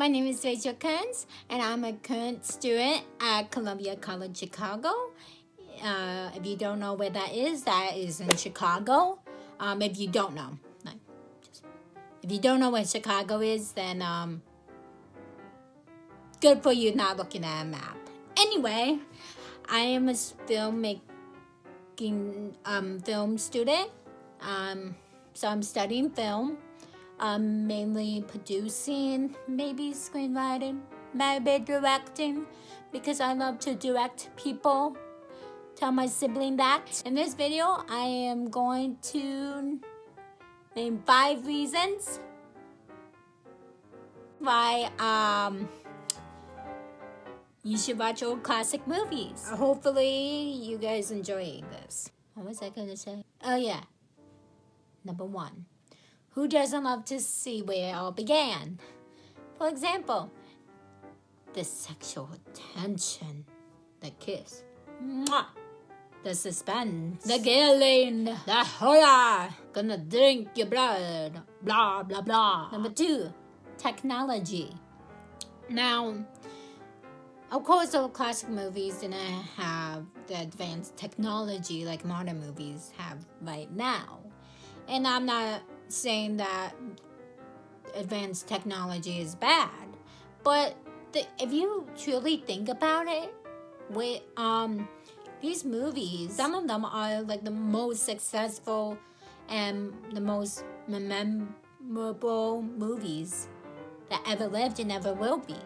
My name is Rachel Kearns, and I'm a current student at Columbia College Chicago. If you don't know where that is in Chicago. If you don't know where Chicago is, then good for you not looking at a map. Anyway, I am a film student. So I'm studying film. Mainly producing, maybe screenwriting, maybe directing, because I love to direct people. Tell my sibling that. In this video, I am going to name 5 reasons why you should watch old classic movies. Hopefully, you guys enjoy this. What was I gonna say? Oh yeah. Number 1. Who doesn't love to see where it all began? For example, the sexual tension, the kiss, mwah, the suspense, the killing, the horror, gonna drink your blood, blah, blah, blah. Number 2, technology. Now, of course, old classic movies didn't have the advanced technology like modern movies have right now. And I'm not saying that advanced technology is bad, but if you truly think about it, with these movies, some of them are like the most successful and the most memorable movies that ever lived and ever will be.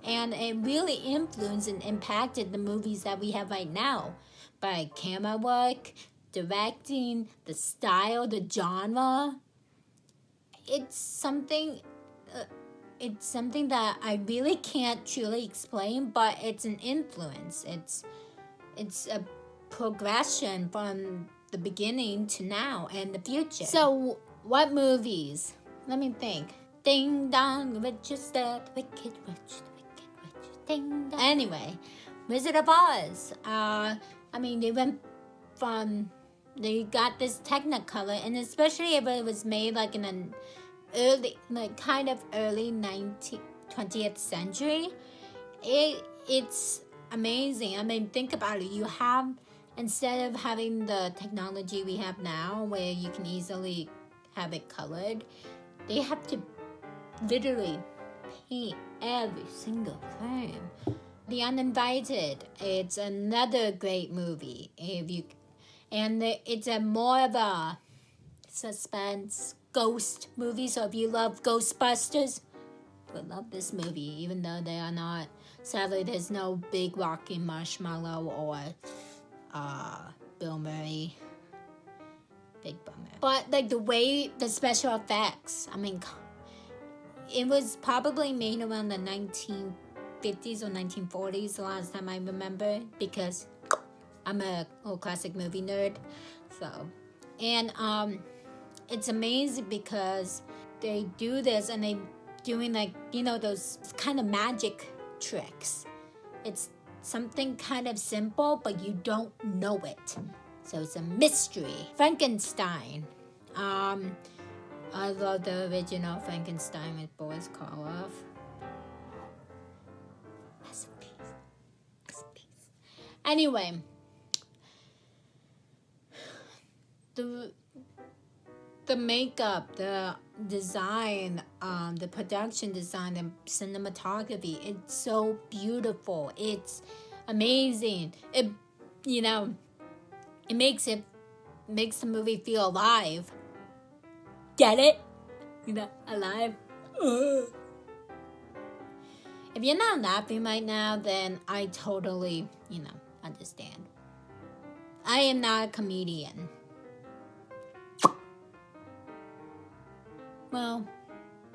And it really influenced and impacted the movies that we have right now by camera work, directing, the style, the genre. It's something that I really can't truly explain, but it's an influence. It's a progression from the beginning to now and the future. So, what movies? Let me think. Ding dong, rich is dead, wicked rich, ding dong. Anyway, Wizard of Oz. They got this Technicolor, and especially if it was made like in an early 20th century, it's amazing. I mean, think about it. You have, instead of having the technology we have now where you can easily have it colored, they have to literally paint every single frame. The Uninvited, it's another great movie. It's a more of a suspense ghost movie. So if you love Ghostbusters, you will love this movie. Even though they are not, sadly, there's no big rocking marshmallow or Bill Murray. Big bummer. But like the special effects, I mean, it was probably made around the 1950s or 1940s, the last time I remember, because I'm a old classic movie nerd. So, and it's amazing because they do this and they doing those kind of magic tricks. It's something kind of simple, but you don't know it. So it's a mystery. Frankenstein. I love the original Frankenstein with Boris Karloff. Rest in peace. Anyway, the makeup, the design, the production design, the cinematography, it's so beautiful. It's amazing. It makes the movie feel alive. Get it? Alive. If you're not laughing right now, then I totally, understand. I am not a comedian. Well,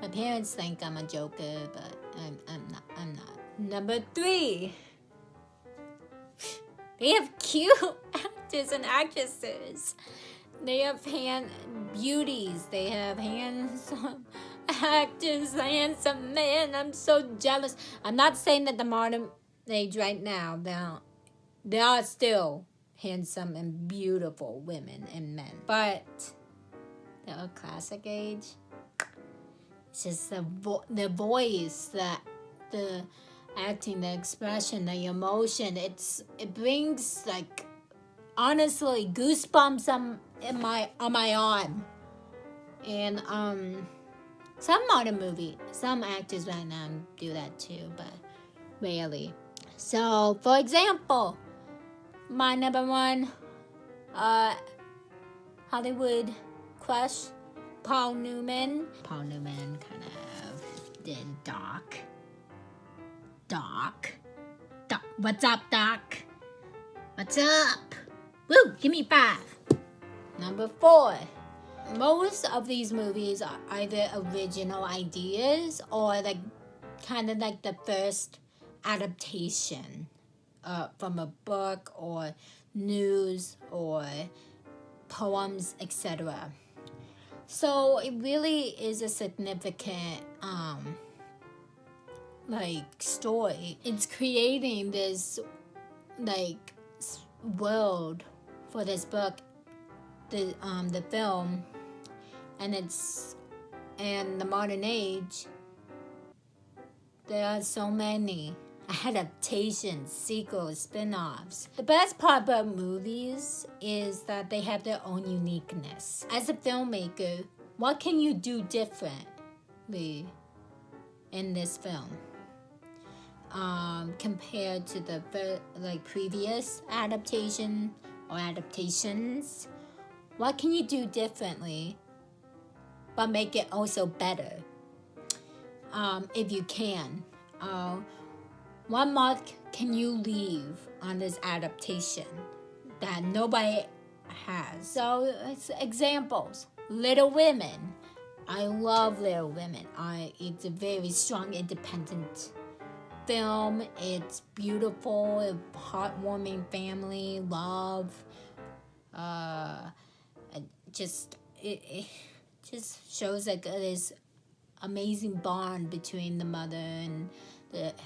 my parents think I'm a joker, but I'm not. Number 3. They have cute actors and actresses. They have beauties. They have handsome actors, handsome men. I'm so jealous. I'm not saying that the modern age right now, there are still handsome and beautiful women and men. But the classic age, just the voice, the acting, the expression, the emotion. It brings like honestly goosebumps on my arm. And some modern movie, some actors right now do that too, but rarely. So for example, my number one Hollywood crush, Paul Newman. Paul Newman kind of did Doc. What's up, Doc? What's up? Woo, give me 5. Number 4. Most of these movies are either original ideas or like kind of like the first adaptation from a book or news or poems, etc. So it really is a significant like story. It's creating this like world for this book, the film, and it's in the modern age. There are so many adaptations, sequels, spin-offs. The best part about movies is that they have their own uniqueness. As a filmmaker, what can you do differently in this film compared to the previous adaptation or adaptations? What can you do differently but make it also better? If you can. What mark can you leave on this adaptation that nobody has? So it's examples. Little Women. I love Little Women. It's a very strong, independent film. It's beautiful, heartwarming family, love. It just shows like this amazing bond between the mother and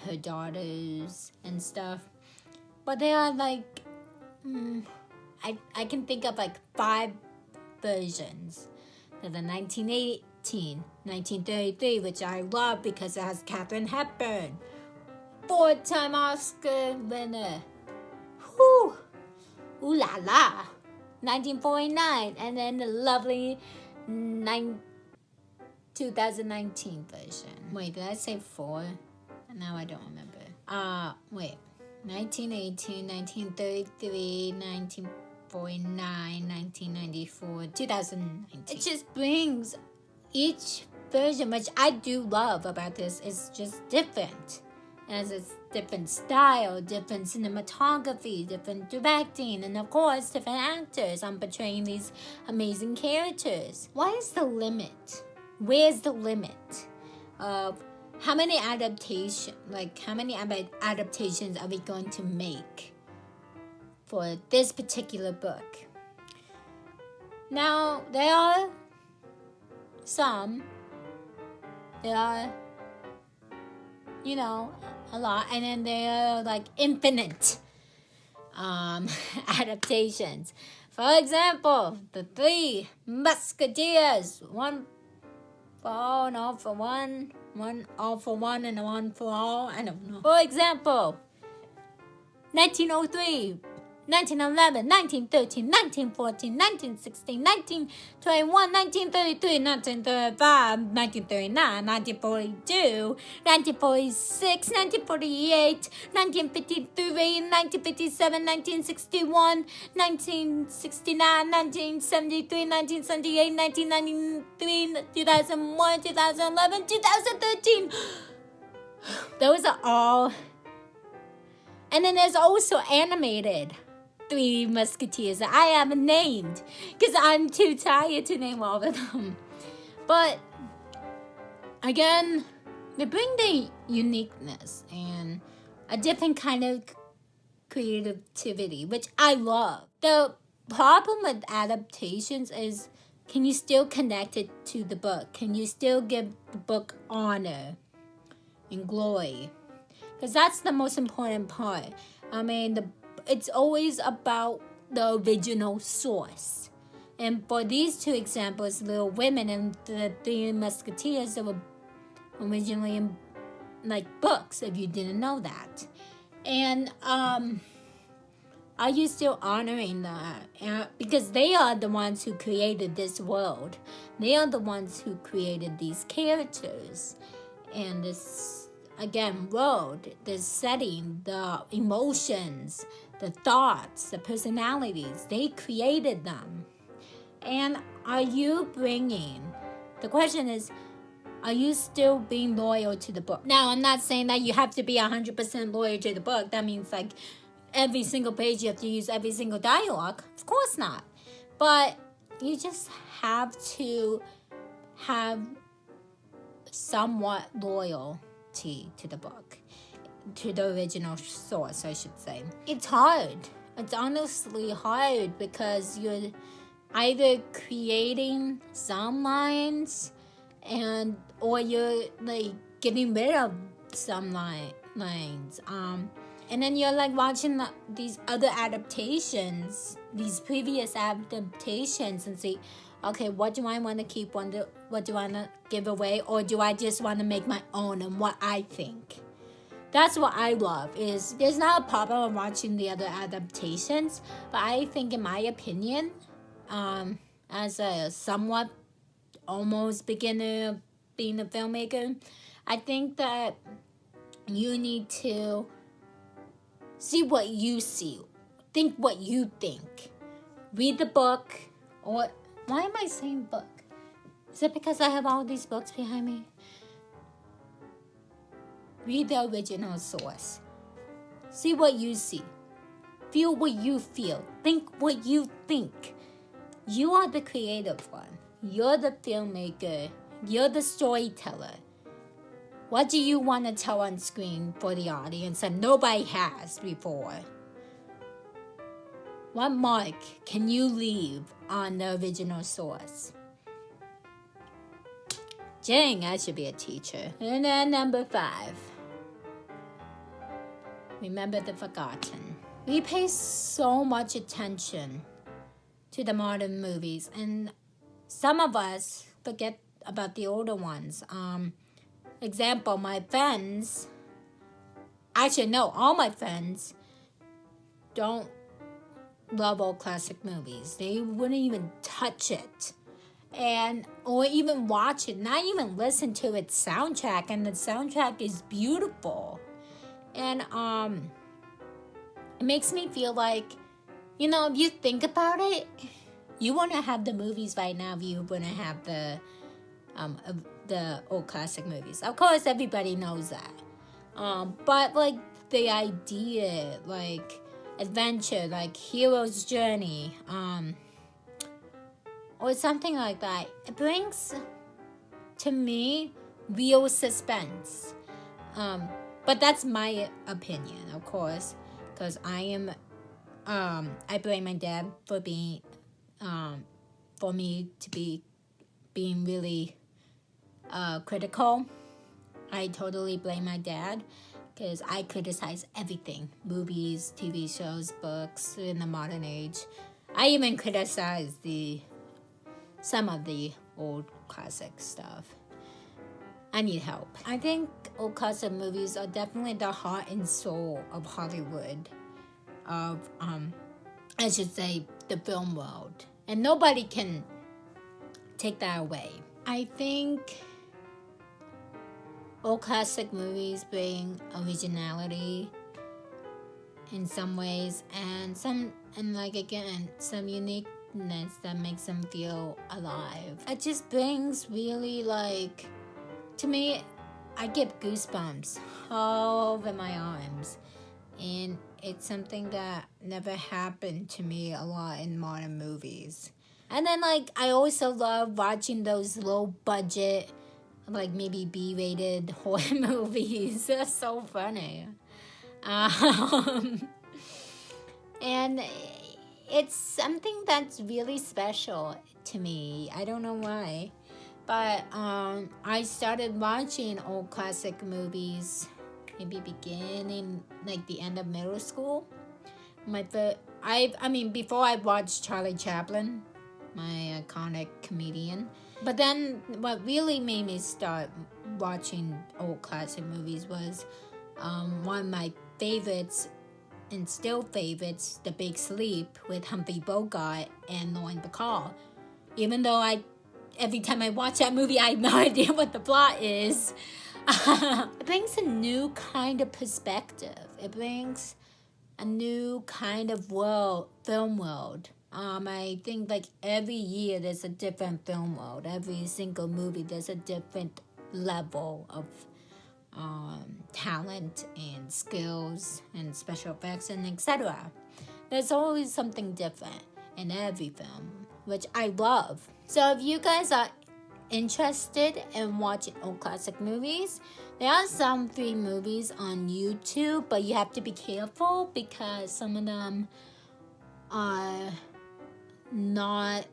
her daughters and stuff. But they are like, I can think of like 5 versions. There's the 1918, 1933, which I love because it has Katharine Hepburn, 4-time Oscar winner. Whew, ooh la la. 1949, and then the lovely 2019 version. Wait, did I say 4? Now I don't remember. 1918, 1933, 1949, 1994, 2019. It just brings each version, which I do love about this, is just different. It has a different style, different cinematography, different directing, and of course, different actors on portraying these amazing characters. What is the limit? Where's the limit of how many adaptations are we going to make for this particular book? Now, there are a lot, and then there are like infinite adaptations. For example, the 3 Musketeers, one for all and all for one all for one and one for all. I don't know. For example, 1903, 1911, 1913, 1914, 1916, 1921, 1933, 1935, 1939, 1942, 1946, 1948, 1953, 1957, 1961, 1969, 1973, 1978, 1993, 2001, 2011, 2013. Those are all. And then there's also animated 3 Musketeers that I haven't named because I'm too tired to name all of them. But again, they bring the uniqueness and a different kind of creativity, which I love. The problem with adaptations is, can you still connect it to the book? Can you still give the book honor and glory? Because that's the most important part. I mean, it's always about the original source. And for these 2 examples, Little Women and the 3 Musketeers, they were originally in like books, if you didn't know that. And are you still honoring that? Because they are the ones who created this world. They are the ones who created these characters and this, again, world, the setting, the emotions, the thoughts, the personalities. They created them. And are you the question is, are you still being loyal to the book? Now, I'm not saying that you have to be 100% loyal to the book. That means like every single page you have to use every single dialogue. Of course not. But you just have to have somewhat loyalty to the book, to the original source, I should say. It's hard. It's honestly hard because you're either creating some lines or you're like getting rid of some lines. And then you're like watching these other adaptations, these previous adaptations, and see, okay, what do I want to keep? What do I want to give away? Or do I just want to make my own and what I think? That's what I love. Is there's not a problem with watching the other adaptations, but I think, in my opinion, as a somewhat almost beginner being a filmmaker, I think that you need to see what you see, think what you think, read the book. Or why am I saying book? Is it because I have all these books behind me? Read the original source. See what you see. Feel what you feel. Think what you think. You are the creative one. You're the filmmaker. You're the storyteller. What do you want to tell on screen for the audience that nobody has before? What mark can you leave on the original source? Dang, I should be a teacher. And then number 5. Remember the forgotten. We pay so much attention to the modern movies, and some of us forget about the older ones. Example, my friends, actually no, all my friends don't love old classic movies. They wouldn't even touch it, or even watch it, not even listen to its soundtrack, and the soundtrack is beautiful. And it makes me feel like, if you think about it, you wouldn't have the movies right now if you wouldn't have the old classic movies. Of course, everybody knows that. But like the idea, like adventure, like hero's journey, or something like that, it brings to me real suspense. But that's my opinion, of course, because I blame my dad for being, for me to be being really critical. I totally blame my dad because I criticize everything. Movies, TV shows, books in the modern age. I even criticize some of the old classic stuff. I need help. I think old classic movies are definitely the heart and soul of Hollywood, of I should say the film world, and nobody can take that away. I think old classic movies bring originality in some ways, and some uniqueness that makes them feel alive. It just brings really, like, to me, I get goosebumps all over my arms, and it's something that never happened to me a lot in modern movies. And then, like, I also love watching those low budget, like maybe B-rated horror movies. They're so funny. And it's something that's really special to me. I don't know why. But I started watching old classic movies maybe beginning, like the end of middle school. Before I watched Charlie Chaplin, my iconic comedian. But then what really made me start watching old classic movies was one of my favorites and still favorites, The Big Sleep with Humphrey Bogart and Lauren Bacall. Even though every time I watch that movie, I have no idea what the plot is. It brings a new kind of perspective. It brings a new kind of film world. I think like every year there's a different film world. Every single movie there's a different level of talent and skills and special effects and etc. There's always something different in every film, which I love. So if you guys are interested in watching old classic movies, there are some free movies on YouTube, but you have to be careful because some of them are not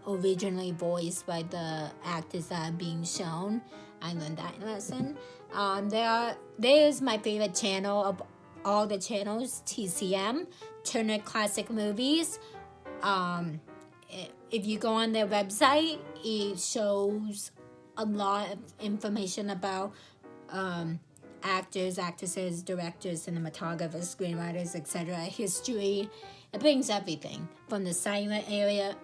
originally voiced by the actors that are being shown. I learned that lesson. There's my favorite channel of all the channels, TCM, Turner Classic Movies. If you go on their website, it shows a lot of information about actors, actresses, directors, cinematographers, screenwriters, etc., history. It brings everything from the silent era,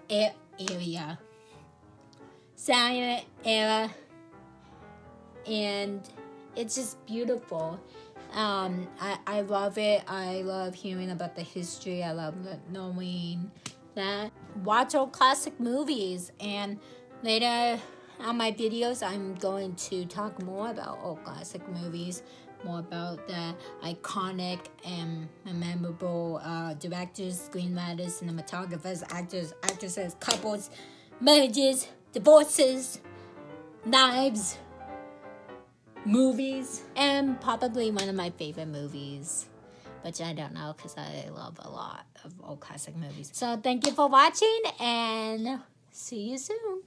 and it's just beautiful. I love it. I love hearing about the history. I love knowing that. Watch old classic movies, and later on my videos I'm going to talk more about old classic movies, more about the iconic and memorable directors, screenwriters, cinematographers, actors, actresses, couples, marriages, divorces, knives, movies, and probably one of my favorite movies, which I don't know because I love a lot of old classic movies. So thank you for watching, and see you soon.